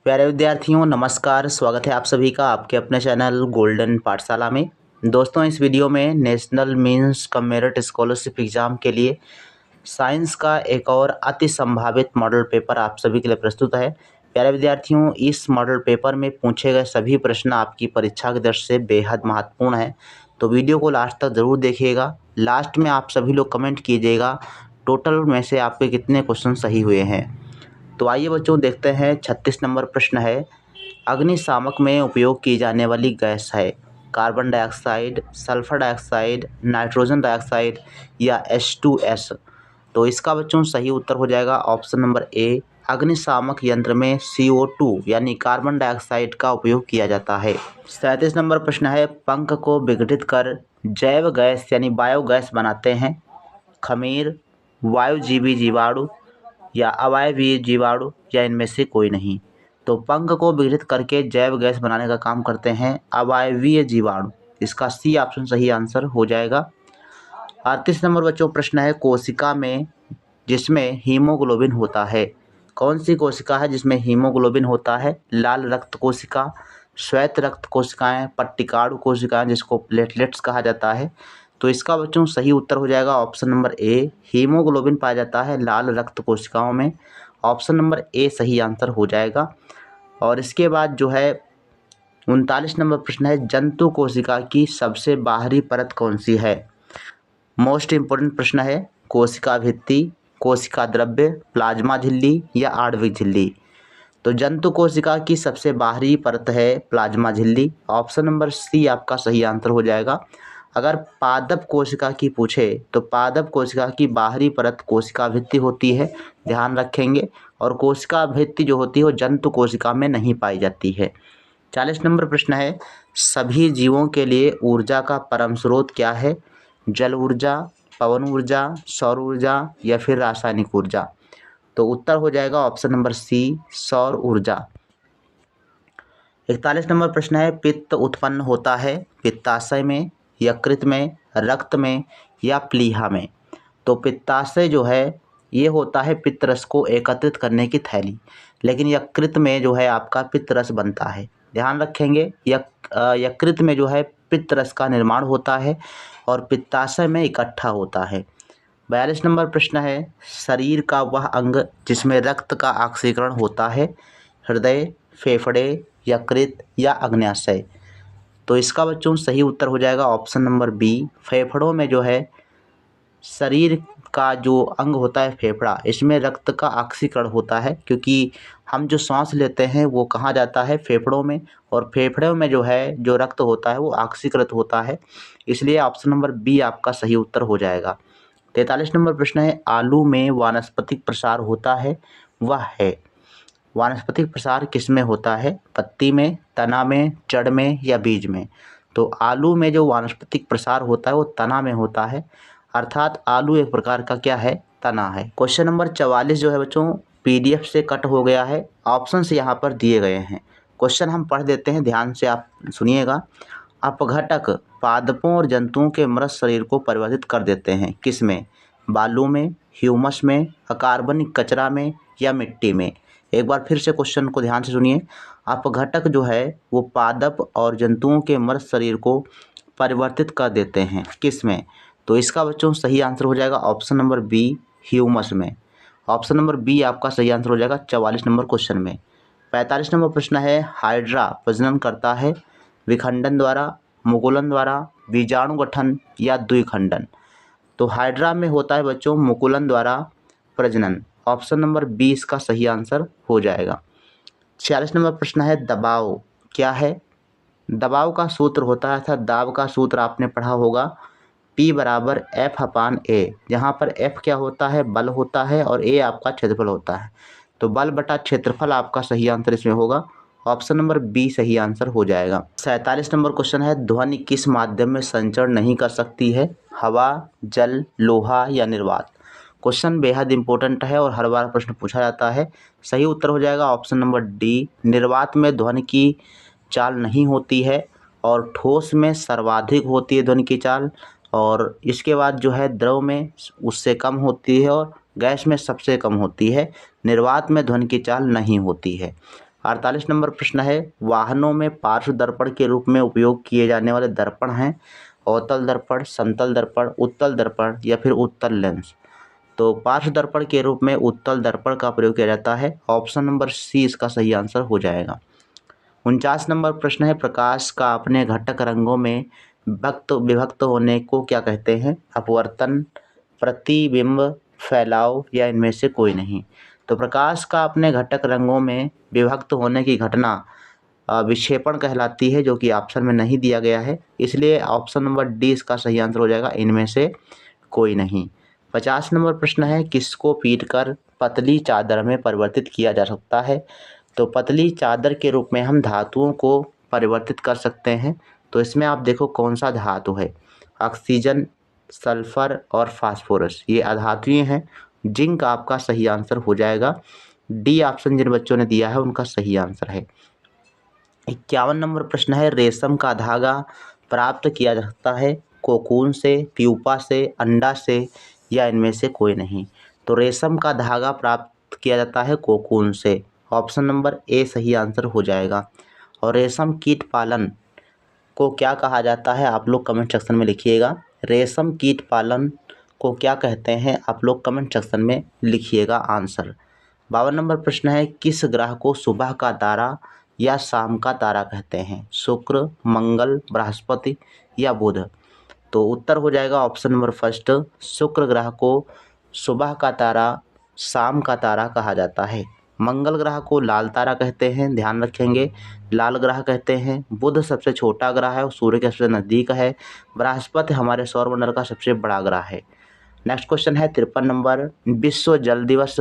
प्यारे विद्यार्थियों नमस्कार। स्वागत है आप सभी का आपके अपने चैनल गोल्डन पाठशाला में। दोस्तों इस वीडियो में national means cum merit scholarship exam के लिए साइंस का एक और अति संभावित मॉडल पेपर आप सभी के लिए प्रस्तुत है। प्यारे विद्यार्थियों इस मॉडल पेपर में पूछे गए सभी प्रश्न आपकी परीक्षा की दृष्टि से बेहद महत्वपूर्ण है, तो वीडियो को लास्ट तक ज़रूर देखिएगा। लास्ट में आप सभी लोग कमेंट कीजिएगा टोटल में से आपके कितने क्वेश्चन सही हुए हैं। तो आइए बच्चों देखते हैं। 36 नंबर प्रश्न है, अग्निशामक में उपयोग की जाने वाली गैस है carbon dioxide, sulphur dioxide, nitrogen dioxide या H2S। तो इसका बच्चों सही उत्तर हो जाएगा ऑप्शन नंबर ए, अग्निशामक यंत्र में CO2 यानी कार्बन डाइऑक्साइड का उपयोग किया जाता है। 37 नंबर प्रश्न है, पंख को विघटित कर जैव गैस यानी बायोगैस बनाते हैं खमीर, वायुजीवी जीवाणु या अवायवीय जीवाणु या इनमें से कोई नहीं। तो पंख को विघटित करके जैव गैस बनाने का काम करते हैं अवायवीय जीवाणु। इसका सी ऑप्शन सही आंसर हो जाएगा। 38 नंबर बच्चों प्रश्न है, कोशिका में जिसमें हीमोग्लोबिन होता है, कौन सी कोशिका है जिसमें हीमोग्लोबिन होता है? लाल रक्त कोशिका, श्वेत रक्त कोशिकाएं, पट्टिकाणु कोशिकाएं जिसको प्लेटलेट्स कहा जाता है। तो इसका बच्चों सही उत्तर हो जाएगा ऑप्शन नंबर ए, हीमोग्लोबिन पाया जाता है लाल रक्त कोशिकाओं में। ऑप्शन नंबर ए सही आंसर हो जाएगा। और इसके बाद जो है 39 नंबर प्रश्न है, जंतु कोशिका की सबसे बाहरी परत कौन सी है? मोस्ट इम्पोर्टेंट प्रश्न है, कोशिका भित्ति, कोशिका द्रव्य, प्लाज्मा झिल्ली या आणविक झिल्ली। तो जंतु कोशिका की सबसे बाहरी परत है प्लाज्मा झिल्ली। ऑप्शन नंबर सी आपका सही आंसर हो जाएगा। अगर पादप कोशिका की पूछे तो पादप कोशिका की बाहरी परत कोशिका भित्ति होती है, ध्यान रखेंगे। और कोशिका भित्ति जो होती है वो जंतु कोशिका में नहीं पाई जाती है। 40 नंबर प्रश्न है, सभी जीवों के लिए ऊर्जा का परम स्रोत क्या है? जल ऊर्जा, पवन ऊर्जा, सौर ऊर्जा या फिर रासायनिक ऊर्जा। तो उत्तर हो जाएगा ऑप्शन नंबर सी, सौर ऊर्जा। 41 नंबर प्रश्न है, पित्त उत्पन्न होता है पित्ताशय में, यकृत में, रक्त में या प्लीहा में। तो पित्ताशय जो है ये होता है पित्त रस को एकत्रित करने की थैली, लेकिन यकृत में जो है आपका पित्त रस बनता है, ध्यान रखेंगे। यकृत में जो है पित्त रस का निर्माण होता है और पित्ताशय में इकट्ठा होता है। 42 नंबर प्रश्न है, शरीर का वह अंग जिसमें रक्त का ऑक्सीकरण होता है, हृदय, फेफड़े, यकृत या अग्न्याशय। तो इसका बच्चों सही उत्तर हो जाएगा ऑप्शन नंबर बी, फेफड़ों में जो है शरीर का जो अंग होता है फेफड़ा, इसमें रक्त का ऑक्सीकरण होता है, क्योंकि हम जो सांस लेते हैं वो कहाँ जाता है? फेफड़ों में। और फेफड़ों में जो है जो रक्त होता है वो ऑक्सीकृत होता है, इसलिए ऑप्शन नंबर बी आपका सही उत्तर हो जाएगा। 43 नंबर प्रश्न है, आलू में वानस्पतिक प्रसार होता है, वह है। वानस्पतिक प्रसार किस में होता है? पत्ती में, तना में, जड़ में या बीज में। तो आलू में जो वानस्पतिक प्रसार होता है वो तना में होता है, अर्थात आलू एक प्रकार का क्या है? तना है। क्वेश्चन नंबर 44 जो है बच्चों PDF से कट हो गया है, ऑप्शंस यहाँ पर दिए गए हैं। क्वेश्चन हम पढ़ देते हैं, ध्यान से आप सुनिएगा। अपघटक पादपों और जंतुओं के मृत शरीर को परिवर्तित कर देते हैं, किस में? बालू में, ह्यूमस में, अकार्बनिक कचरा में या मिट्टी में। एक बार फिर से क्वेश्चन को ध्यान से सुनिए। अपघटक जो है वो पादप और जंतुओं के मृत शरीर को परिवर्तित कर देते हैं, किस में? तो इसका बच्चों सही आंसर हो जाएगा ऑप्शन नंबर बी, ह्यूमस में। ऑप्शन नंबर बी आपका सही आंसर हो जाएगा 44 नंबर क्वेश्चन में। 45 नंबर प्रश्न है, हाइड्रा प्रजनन करता है विखंडन द्वारा, मुकुलन द्वारा, बीजाणु गठन या द्विखंडन। तो हाइड्रा में होता है बच्चों मुकुलन द्वारा प्रजनन। ऑप्शन नंबर बी इसका सही आंसर हो जाएगा। 46 नंबर प्रश्न है, दबाव क्या है? दबाव का सूत्र होता है, अर्थात दाब का सूत्र आपने पढ़ा होगा, P बराबर F/A, जहाँ पर F क्या होता है? बल होता है और A आपका क्षेत्रफल होता है। तो बल बटा क्षेत्रफल आपका सही आंसर इसमें होगा। ऑप्शन नंबर बी सही आंसर हो जाएगा। 47 नंबर क्वेश्चन है, ध्वनि किस माध्यम में संचरण नहीं कर सकती है? हवा, जल, लोहा या निर्वात। क्वेश्चन बेहद इंपॉर्टेंट है और हर बार प्रश्न पूछा जाता है। सही उत्तर हो जाएगा ऑप्शन नंबर डी, निर्वात में ध्वनि की चाल नहीं होती है और ठोस में सर्वाधिक होती है ध्वनि की चाल, और इसके बाद जो है द्रव में उससे कम होती है और गैस में सबसे कम होती है। निर्वात में ध्वनि की चाल नहीं होती है। 48 नंबर प्रश्न है, वाहनों में पार्श्व दर्पण के रूप में उपयोग किए जाने वाले दर्पण हैं अवतल दर्पण, समतल दर्पण, उत्तल दर्पण या फिर उत्तल लेंस। तो पार्श्व दर्पण के रूप में उत्तल दर्पण का प्रयोग किया जाता है। ऑप्शन नंबर सी इसका सही आंसर हो जाएगा। 49 नंबर प्रश्न है, प्रकाश का अपने घटक रंगों में विभक्त होने को क्या कहते हैं? अपवर्तन, प्रतिबिंब, फैलाव या इनमें से कोई नहीं। तो प्रकाश का अपने घटक रंगों में विभक्त होने की घटना विक्षेपण कहलाती है, जो कि ऑप्शन में नहीं दिया गया है, इसलिए ऑप्शन नंबर डी इसका सही आंसर हो जाएगा, इनमें से कोई नहीं। 50 नंबर प्रश्न है, किसको पीटकर पतली चादर में परिवर्तित किया जा सकता है? तो पतली चादर के रूप में हम धातुओं को परिवर्तित कर सकते हैं। तो इसमें आप देखो कौन सा धातु है, ऑक्सीजन, सल्फर और फास्फोरस, ये अधातुएं हैं। जिंक आपका सही आंसर हो जाएगा। डी ऑप्शन जिन बच्चों ने दिया है उनका सही आंसर है। 51 नंबर प्रश्न है, रेशम का धागा प्राप्त किया जा सकता है कोकून से, प्यूपा से, अंडा से या इनमें से कोई नहीं। तो रेशम का धागा प्राप्त किया जाता है कोकून से, ऑप्शन नंबर ए सही आंसर हो जाएगा। और रेशम कीट पालन को क्या कहा जाता है, आप लोग कमेंट सेक्शन में लिखिएगा। रेशम कीट पालन को क्या कहते हैं, आप लोग कमेंट सेक्शन में लिखिएगा आंसर। 52 नंबर प्रश्न है, किस ग्रह को सुबह का तारा या शाम का तारा कहते हैं? शुक्र, मंगल, बृहस्पति या बुध। तो उत्तर हो जाएगा ऑप्शन नंबर फर्स्ट, शुक्र ग्रह को सुबह का तारा, शाम का तारा कहा जाता है। मंगल ग्रह को लाल तारा कहते हैं, ध्यान रखेंगे, लाल ग्रह कहते हैं। बुध सबसे छोटा ग्रह है और सूर्य के सबसे नज़दीक है। बृहस्पति हमारे सौरमंडल का सबसे बड़ा ग्रह है। नेक्स्ट क्वेश्चन है 53 नंबर, विश्व जल दिवस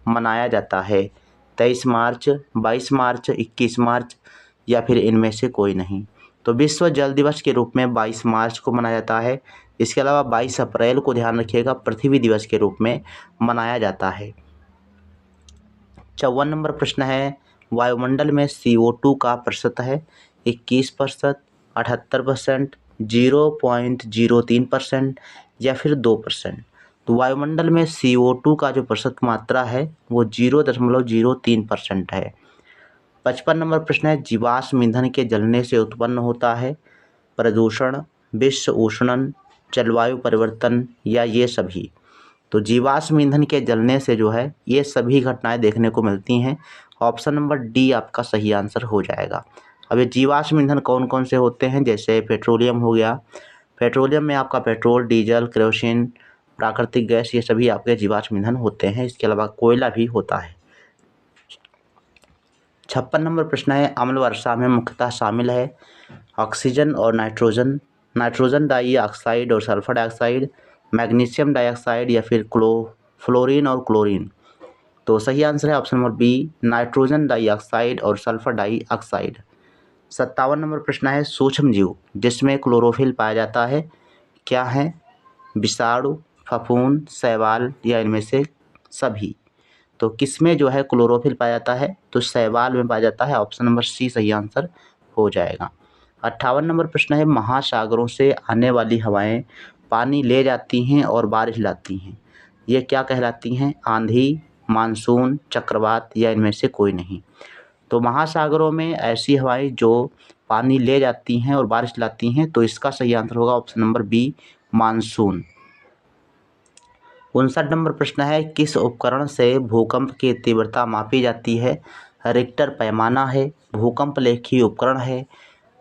मनाया जाता है 23 मार्च, 22 मार्च, 21 मार्च या फिर इनमें से कोई नहीं। तो विश्व जल दिवस के रूप में 22 मार्च को मनाया जाता है। इसके अलावा 22 अप्रैल को ध्यान रखिएगा पृथ्वी दिवस के रूप में मनाया जाता है। 54 नंबर प्रश्न है, वायुमंडल में CO2 का प्रतिशत है 21%, 78%, 0.03% या फिर 2%। तो वायुमंडल में CO2 का जो प्रतिशत मात्रा है वो 0.03% है। 55 नंबर प्रश्न है, जीवाश्म ईंधन के जलने से उत्पन्न होता है प्रदूषण, विश्व उष्णन, जलवायु परिवर्तन या ये सभी। तो जीवाश्म ईंधन के जलने से जो है ये सभी घटनाएं देखने को मिलती हैं। ऑप्शन नंबर डी आपका सही आंसर हो जाएगा। अब ये जीवाश्म ईंधन कौन कौन से होते हैं, जैसे पेट्रोलियम हो गया, पेट्रोलियम में आपका पेट्रोल, डीजल, केरोसिन, प्राकृतिक गैस, ये सभी आपके जीवाश्म ईंधन होते हैं। इसके अलावा कोयला भी होता है। 56 नंबर प्रश्न है, अम्ल वर्षा में मुख्यतः शामिल है ऑक्सीजन और नाइट्रोजन, नाइट्रोजन डाइऑक्साइड और सल्फर डाइऑक्साइड, मैग्नीशियम डाइऑक्साइड या फिर फ्लोरीन और क्लोरीन। तो सही आंसर है option number B, nitrogen dioxide और सल्फर डाइऑक्साइड। 57 नंबर प्रश्न है, सूक्ष्म जीव जिसमें क्लोरोफिल पाया जाता है क्या है? विषाणु, फफूंद, शैवाल या इनमें से सभी। तो किसमें जो है क्लोरोफिल पाया जाता है? तो शैवाल में पाया जाता है, ऑप्शन नंबर सी सही आंसर हो जाएगा। 58 नंबर प्रश्न है, महासागरों से आने वाली हवाएं पानी ले जाती हैं और बारिश लाती हैं, ये क्या कहलाती हैं? आंधी, मानसून, चक्रवात या इनमें से कोई नहीं। तो महासागरों में ऐसी हवाएं जो पानी ले जाती हैं और बारिश लाती हैं, तो इसका सही आंसर होगा option number B, monsoon. 59 number प्रश्न है, किस उपकरण से भूकंप की तीव्रता मापी जाती है? रिक्टर पैमाना है, भूकंप लेखी उपकरण है,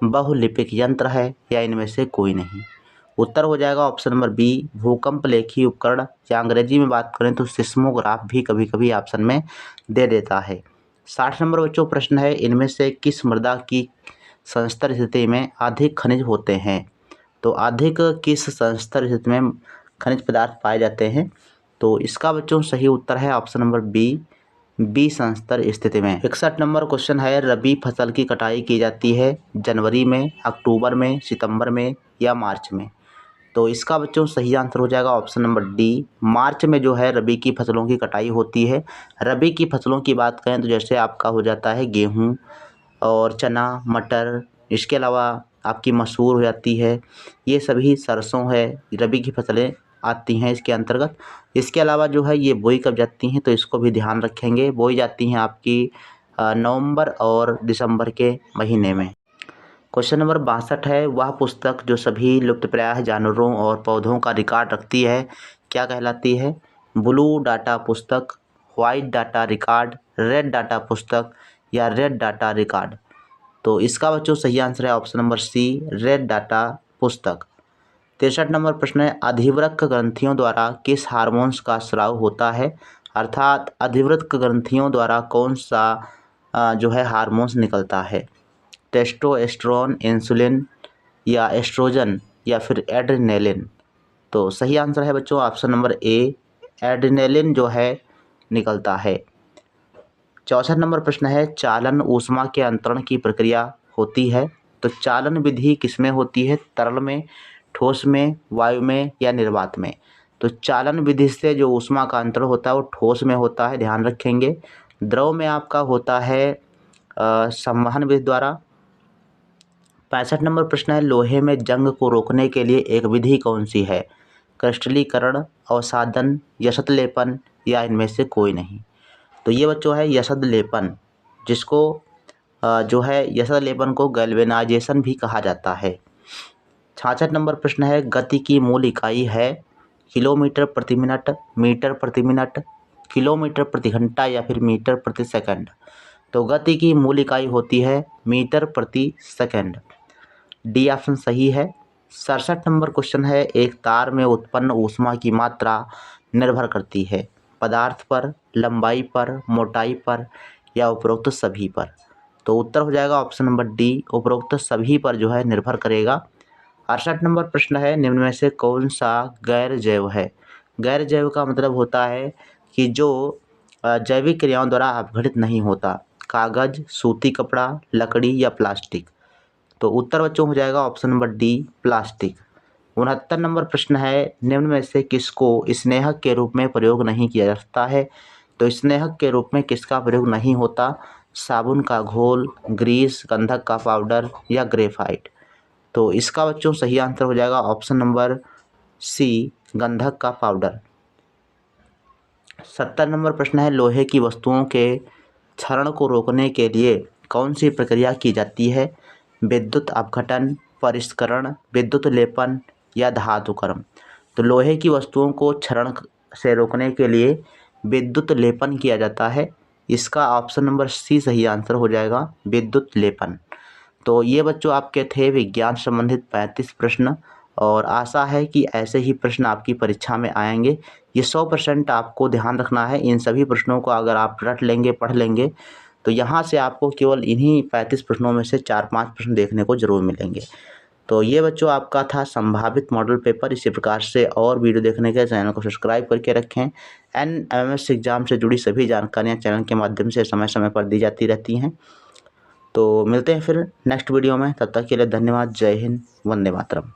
बहुलिपिक यंत्र है या इनमें से कोई नहीं। उत्तर हो जाएगा ऑप्शन नंबर बी, भूकंप लेखी उपकरण, या अंग्रेजी में बात करें तो सिस्मोग्राफ भी कभी कभी ऑप्शन में दे देता है। 60 नंबर बच्चों प्रश्न है, इनमें से किस मृदा की संस्तर स्थिति में अधिक खनिज होते हैं? तो अधिक किस संस्तर स्थिति में खनिज पदार्थ पाए जाते हैं? तो इसका बच्चों सही उत्तर है ऑप्शन नंबर बी संस्तर स्थिति में। 61 नंबर क्वेश्चन है, रबी फसल की कटाई की जाती है जनवरी में, अक्टूबर में, सितंबर में या मार्च में। तो इसका बच्चों सही आंसर हो जाएगा ऑप्शन नंबर डी, मार्च में जो है रबी की फसलों की कटाई होती है। रबी की फसलों की बात करें तो जैसे आपका हो जाता है गेहूँ और चना, मटर, इसके अलावा आपकी मसूर हो जाती है, ये सभी सरसों है, रबी की फसलें आती हैं इसके अंतर्गत। इसके अलावा जो है ये बोई कब जाती हैं, तो इसको भी ध्यान रखेंगे, बोई जाती हैं आपकी नवंबर और दिसंबर के महीने में। क्वेश्चन नंबर 62 है, वह पुस्तक जो सभी लुप्तप्राय जानवरों और पौधों का रिकॉर्ड रखती है क्या कहलाती है? ब्लू डाटा पुस्तक, white data record, red data पुस्तक या रेड डाटा रिकॉर्ड? तो इसका बच्चों सही आंसर है option number C, red data पुस्तक। 63 नंबर प्रश्न है, अधिवृक्क ग्रंथियों द्वारा किस हार्मोन्स का स्राव होता है? अर्थात अधिवृक्क ग्रंथियों द्वारा कौन सा जो है हार्मोन्स निकलता है? टेस्टोस्टेरोन, इंसुलिन या एस्ट्रोजन या फिर एड्रेनलिन? तो सही आंसर है बच्चों ऑप्शन नंबर ए, एड्रेनलिन जो है निकलता है। 64 नंबर प्रश्न है, चालन ऊष्मा के अंतरण की प्रक्रिया होती है। तो चालन विधि किसमें होती है? तरल में, ठोस में, वायु में या निर्वात में? तो चालन विधि से जो ऊष्मा का अंतरण होता है वो ठोस में होता है, ध्यान रखेंगे। द्रव में आपका होता है संवहन विधि द्वारा। 65 नंबर प्रश्न है, लोहे में जंग को रोकने के लिए एक विधि कौन सी है? क्रिस्टलीकरण, अवसादन, यशत लेपन या इनमें से कोई नहीं? तो ये बच्चों है यशद लेपन, जिसको जो है यशद लेपन को गैल्वेनाइजेशन भी कहा जाता है। 66 नंबर प्रश्न है, गति की मूल इकाई है किलोमीटर प्रति मिनट, मीटर प्रति मिनट, किलोमीटर प्रति घंटा या फिर मीटर प्रति सेकंड? तो गति की मूल इकाई होती है मीटर प्रति सेकंड। डी ऑप्शन सही है। 67 नंबर क्वेश्चन है, एक तार में उत्पन्न ऊष्मा की मात्रा निर्भर करती है पदार्थ पर, लंबाई पर, मोटाई पर या उपरोक्त सभी पर? तो उत्तर हो जाएगा ऑप्शन नंबर डी, उपरोक्त सभी पर जो है निर्भर करेगा। 68 नंबर प्रश्न है, निम्न में से कौन सा गैर जैव है? गैर जैव का मतलब होता है कि जो जैविक क्रियाओं द्वारा अपघटित नहीं होता। कागज, सूती कपड़ा, लकड़ी या प्लास्टिक? तो उत्तर बच्चों हो जाएगा option number D, plastic. 69 number प्रश्न है, निम्न में से किसको स्नेहक के रूप में प्रयोग नहीं किया जा सकता है? तो स्नेहक के रूप में किसका प्रयोग नहीं होता? साबुन का घोल, ग्रीस, गंधक का पाउडर या ग्रेफाइट? तो इसका बच्चों सही आंसर हो जाएगा ऑप्शन नंबर सी, गंधक का पाउडर। 70 नंबर प्रश्न है, लोहे की वस्तुओं के क्षरण को रोकने के लिए कौन सी प्रक्रिया की जाती है? विद्युत अपघटन, परिष्करण, विद्युत लेपन या धातुकर्म? तो लोहे की वस्तुओं को क्षरण से रोकने के लिए विद्युत लेपन किया जाता है। इसका ऑप्शन नंबर सी सही आंसर हो जाएगा, विद्युत लेपन। तो ये बच्चों आपके थे विज्ञान संबंधित 35 प्रश्न, और आशा है कि ऐसे ही प्रश्न आपकी परीक्षा में आएंगे। ये 100% आपको ध्यान रखना है। इन सभी प्रश्नों को अगर आप रट लेंगे, पढ़ लेंगे, तो यहाँ से आपको केवल इन्हीं 35 प्रश्नों में से 4-5 प्रश्न देखने को जरूर मिलेंगे। तो ये बच्चों आपका था संभावित मॉडल पेपर। इसी प्रकार से और वीडियो देखने के चैनल को सब्सक्राइब करके रखें। एनएमएमएस एग्जाम से जुड़ी सभी जानकारियाँ चैनल के माध्यम से समय समय पर दी जाती रहती हैं। तो मिलते हैं फिर नेक्स्ट वीडियो में, तब तक के लिए धन्यवाद। जय हिंद, वंदे मातरम।